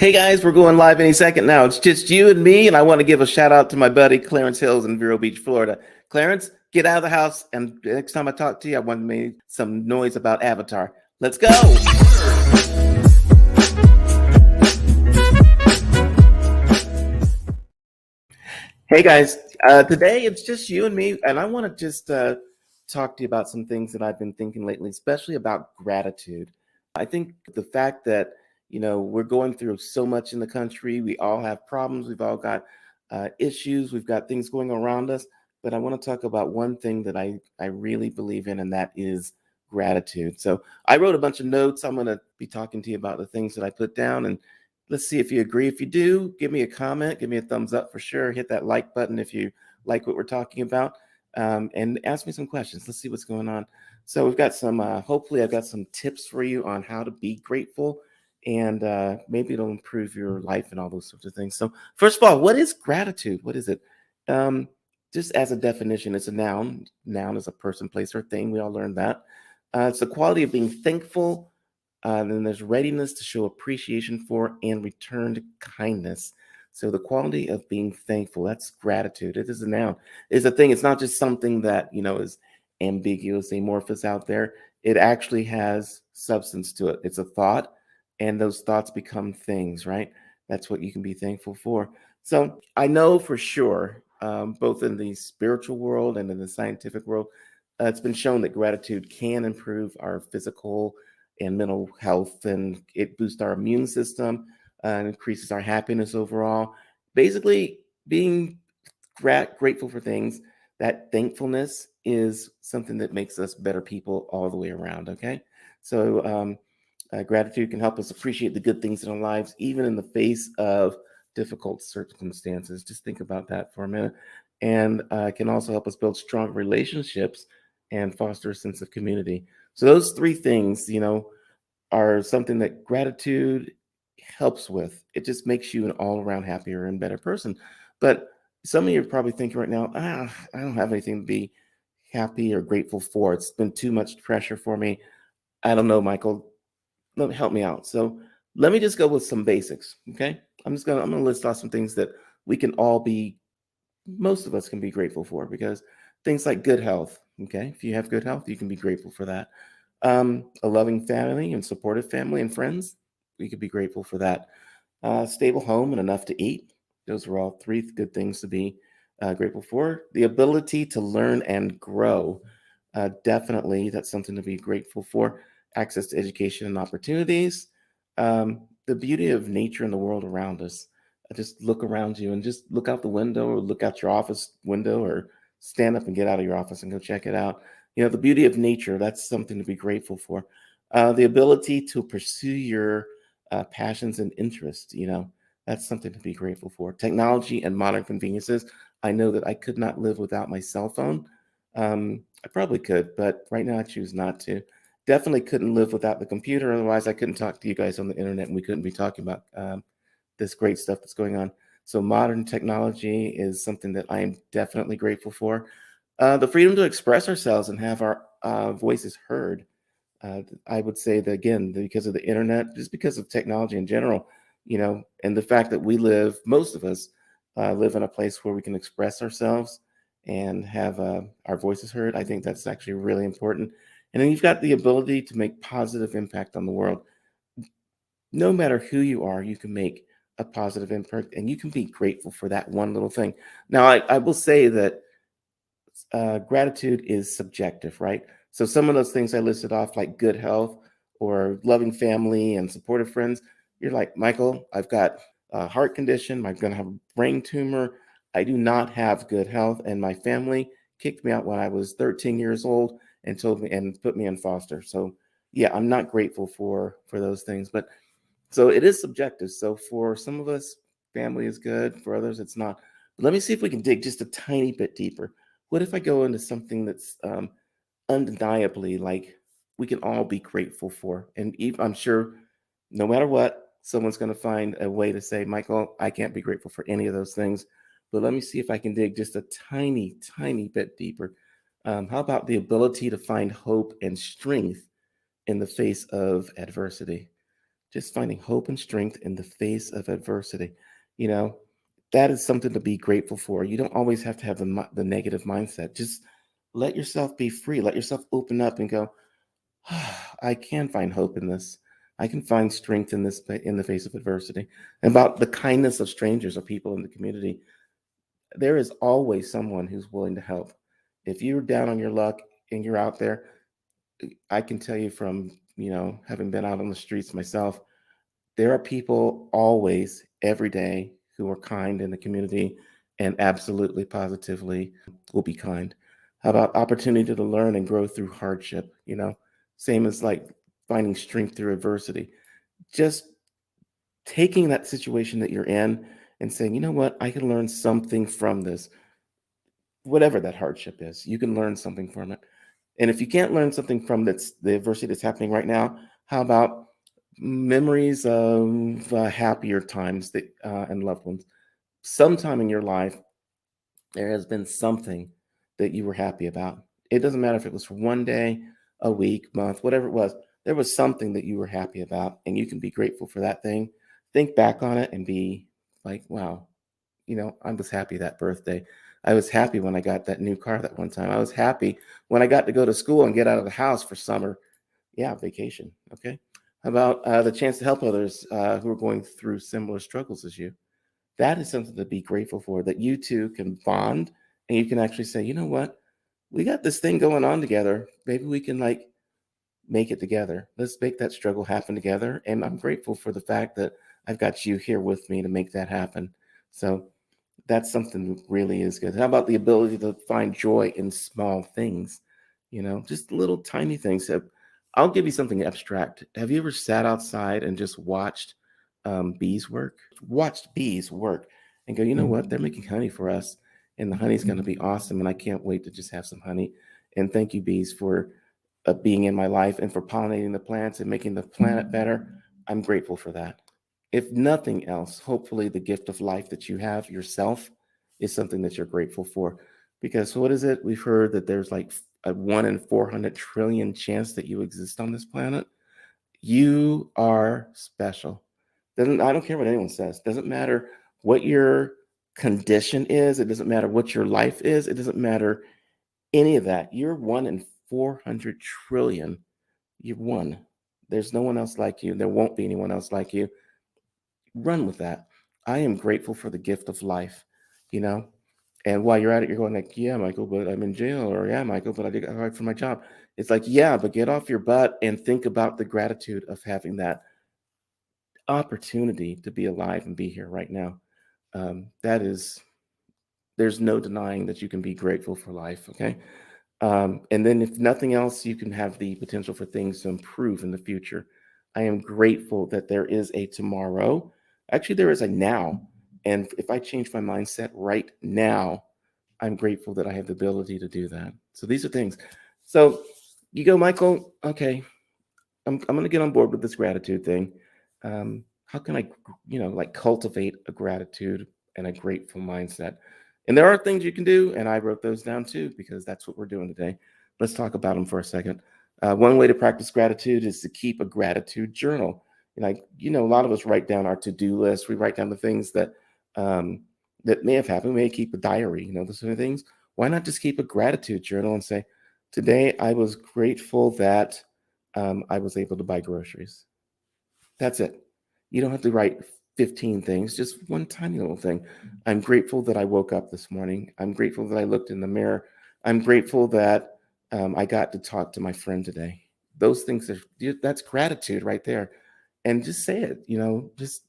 Hey guys, we're going live any second now. It's just you and me, and I want to give a shout out to my buddy Clarence Hills in Vero Beach, Florida. Clarence, get out of the house, and next time I talk to you, I want to make some noise about Avatar. Let's go. Hey guys, today it's just you and me, and I want to just talk to you about some things that I've been thinking lately, especially about gratitude. I think the fact that we're going through so much in the country, we all have problems, we've all got issues, we've got things going around us. But I want to talk about one thing that I really believe in, and that is gratitude. So I wrote a bunch of notes. I'm going to be talking to you about the things that I put down, and let's see if you agree. If you do, give me a comment, give me a thumbs up for sure. Hit that like button if you like what we're talking about, and ask me some questions. Let's see what's going on. So we've got some, hopefully I've got some tips for you on how to be grateful, and maybe it'll improve your life and all those sorts of things. So first of all, what is gratitude? What is it? Um, just as a definition, it's a noun. Noun is a person, place, or thing. We all learned that. It's the quality of being thankful, then there's readiness to show appreciation for and returned kindness. So the quality of being thankful, that's gratitude. It is a noun. It's a thing. It's not just something that, is ambiguous, amorphous out there. It actually has substance to it. It's a thought, and those thoughts become things, right? That's what you can be thankful for. So I know for sure, both in the spiritual world and in the scientific world, it's been shown that gratitude can improve our physical and mental health, and it boosts our immune system and increases our happiness overall. Basically, being grateful for things, that thankfulness is something that makes us better people all the way around. Okay. So, gratitude can help us appreciate the good things in our lives, even in the face of difficult circumstances. Just think about that for a minute. And it can also help us build strong relationships and foster a sense of community. So, those three things, are something that gratitude helps with. It just makes you an all around happier and better person. But some of you are probably thinking right now, I don't have anything to be happy or grateful for. It's been too much pressure for me. I don't know, Michael. Help me out. So let me just go with some basics. Okay. I'm gonna list off some things that we can all be, most of us can be grateful for, because things like good health. Okay. If you have good health, you can be grateful for that. A loving family and supportive family and friends, we could be grateful for that. Stable home and enough to eat. Those are all three good things to be grateful for. The ability to learn and grow. Definitely, that's something to be grateful for. Access to education and opportunities. The beauty of nature and the world around us. Just look around you and just look out the window, or look out your office window, or stand up and get out of your office and go check it out. The beauty of nature, that's something to be grateful for. The ability to pursue your passions and interests, that's something to be grateful for. Technology and modern conveniences. I know that I could not live without my cell phone. I probably could, but right now I choose not to. Definitely couldn't live without the computer. Otherwise, I couldn't talk to you guys on the internet, and we couldn't be talking about this great stuff that's going on. So, modern technology is something that I am definitely grateful for. The freedom to express ourselves and have our voices heard. I would say that again, because of the internet, just because of technology in general, and the fact that most of us live in a place where we can express ourselves and have our voices heard. I think that's actually really important. And then you've got the ability to make positive impact on the world. No matter who you are, you can make a positive impact, and you can be grateful for that one little thing. Now, I will say that gratitude is subjective, right? So some of those things I listed off, like good health or loving family and supportive friends, you're like, Michael, I've got a heart condition. I'm going to have a brain tumor. I do not have good health, and my family kicked me out when I was 13 years old and told me and put me in foster. So yeah, I'm not grateful for those things, but so it is subjective. So for some of us, family is good. For others, it's not. But let me see if we can dig just a tiny bit deeper. What if I go into something that's undeniably, like, we can all be grateful for? And I'm sure no matter what, someone's going to find a way to say, Michael, I can't be grateful for any of those things. But let me see if I can dig just a tiny, tiny bit deeper. How about the ability to find hope and strength in the face of adversity? just finding hope and strength in the face of adversity. You know, that is something to be grateful for. You don't always have to have the negative mindset. Just let yourself be free. Let yourself open up and go, I can find hope in this. I can find strength in this in the face of adversity. And about the kindness of strangers or people in the community, there is always someone who's willing to help. If you're down on your luck and you're out there, I can tell you from, having been out on the streets myself, there are people always every day who are kind in the community and absolutely positively will be kind. How about opportunity to learn and grow through hardship? Same as like finding strength through adversity. Just taking that situation that you're in and saying, you know what, I can learn something from this, whatever that hardship is, you can learn something from it. And if you can't learn something from the adversity that's happening right now, how about memories of happier times and loved ones? Sometime in your life, there has been something that you were happy about. It doesn't matter if it was for one day, a week, month, whatever it was. There was something that you were happy about, and you can be grateful for that thing. Think back on it and be like, wow, I was happy that birthday. I was happy when I got that new car that one time. I was happy when I got to go to school and get out of the house for summer. Yeah, vacation. Okay. How about the chance to help others who are going through similar struggles as you? That is something to be grateful for, that you two can bond and you can actually say, you know what? We got this thing going on together. Maybe we can like make it together. Let's make that struggle happen together. And I'm grateful for the fact that I've got you here with me to make that happen. So that's something that really is good. How about the ability to find joy in small things? Just little tiny things. I'll give you something abstract. Have you ever sat outside and just watched bees work? Watched bees work and go, you know what? They're making honey for us, and the honey's going to be awesome. And I can't wait to just have some honey. And thank you, bees, for being in my life and for pollinating the plants and making the planet better. I'm grateful for that. If nothing else, hopefully the gift of life that you have yourself is something that you're grateful for. Because what is it? We've heard that there's like a 1 in 400 trillion chance that you exist on this planet. You are special. I don't care what anyone says. Doesn't matter what your condition is. It doesn't matter what your life is. It doesn't matter any of that. You're 1 in 400 trillion. You're one. There's no one else like you. There won't be anyone else like you. Run with that. I am grateful for the gift of life, you know? And while you're at it, you're going like, yeah, Michael, but I'm in jail. Or yeah, Michael, but I did hard for my job. It's like, yeah, but get off your butt and think about the gratitude of having that opportunity to be alive and be here right now. That is, there's no denying that you can be grateful for life. Okay. And then, if nothing else, you can have the potential for things to improve in the future. I am grateful that there is a tomorrow. Actually, there is a now. And if I change my mindset right now, I'm grateful that I have the ability to do that. So these are things. So you go, Michael, okay, I'm going to get on board with this gratitude thing. How can I, like cultivate a gratitude and a grateful mindset? And there are things you can do, and I wrote those down too because that's what we're doing today. Let's talk about them for a second. One way to practice gratitude is to keep a gratitude journal. Like a lot of us write down our to-do list. We write down the things um, that may have happened. We may keep a diary. Those sort of things. Why not just keep a gratitude journal and say, today I was grateful that I was able to buy groceries. That's it. You don't have to write 15 things, just one tiny little thing. I'm grateful that I woke up this morning. I'm grateful that I looked in the mirror. I'm grateful that I got to talk to my friend today. Those things that's gratitude right there. And just say it, just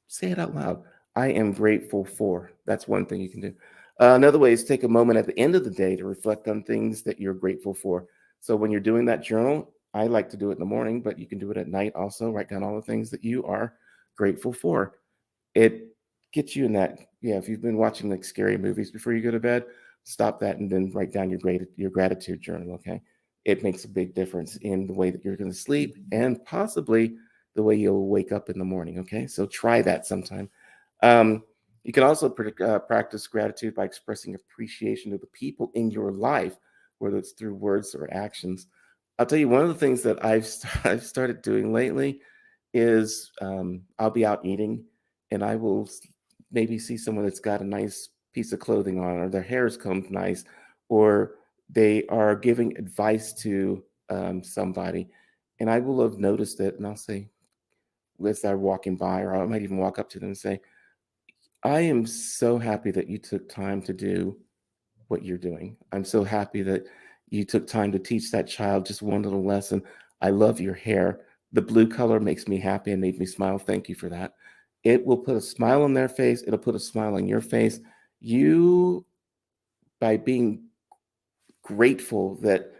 say it out loud. I am grateful for. That's one thing you can do. Another way is take a moment at the end of the day to reflect on things that you're grateful for. So when you're doing that journal, I like to do it in the morning, but you can do it at night also. Write down all the things that you are grateful for. It gets you in that. Yeah, if you've been watching like scary movies before you go to bed, stop that and then write down your gratitude journal. Okay, it makes a big difference in the way that you're going to sleep and possibly the way you'll wake up in the morning. Okay, so try that sometime. Um, you can also practice gratitude by expressing appreciation to the people in your life, whether it's through words or actions. I'll tell you one of the things that I've I've started doing lately. is I'll be out eating and I will maybe see someone that's got a nice piece of clothing on, or their hair is combed nice, or they are giving advice to somebody. And I will have noticed it and I'll say, as they're walking by, or I might even walk up to them and say, I am so happy that you took time to do what you're doing. I'm so happy that you took time to teach that child just one little lesson. I love your hair. The blue color makes me happy and made me smile. Thank you for that. It will put a smile on their face. It'll put a smile on your face. You, by being grateful that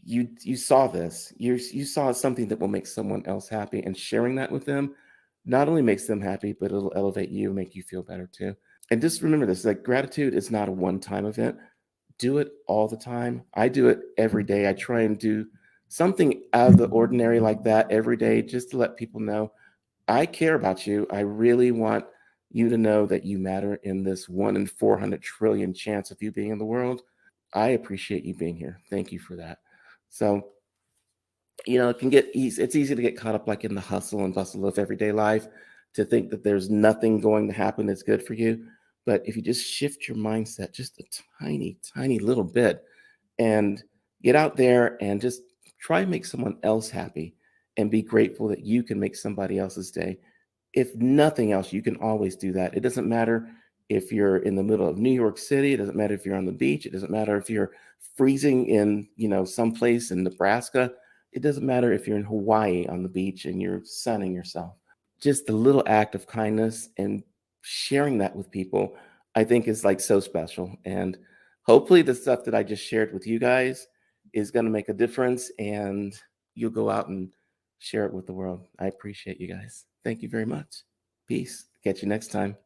you saw this, you saw something that will make someone else happy, and sharing that with them not only makes them happy, but it'll elevate you, make you feel better too. And just remember this, like, gratitude is not a one-time event. Do it all the time. I do it every day. I try and do something out of the ordinary like that every day, just to let people know I care about you. I really want you to know that you matter in this 1 in 400 trillion chance of you being in the world. I appreciate you being here. Thank you for that. So, it can get easy. It's easy to get caught up like in the hustle and bustle of everyday life, to think that there's nothing going to happen that's good for you. But if you just shift your mindset just a tiny, tiny little bit, and get out there and just try and make someone else happy, and be grateful that you can make somebody else's day. If nothing else, you can always do that. It doesn't matter if you're in the middle of New York City. It doesn't matter if you're on the beach. It doesn't matter if you're freezing in, someplace in Nebraska. It doesn't matter if you're in Hawaii on the beach and you're sunning yourself. Just the little act of kindness and sharing that with people, I think, is like so special. And hopefully the stuff that I just shared with you guys is going to make a difference, and you'll go out and share it with the world. I appreciate you guys. Thank you very much. Peace. Catch you next time.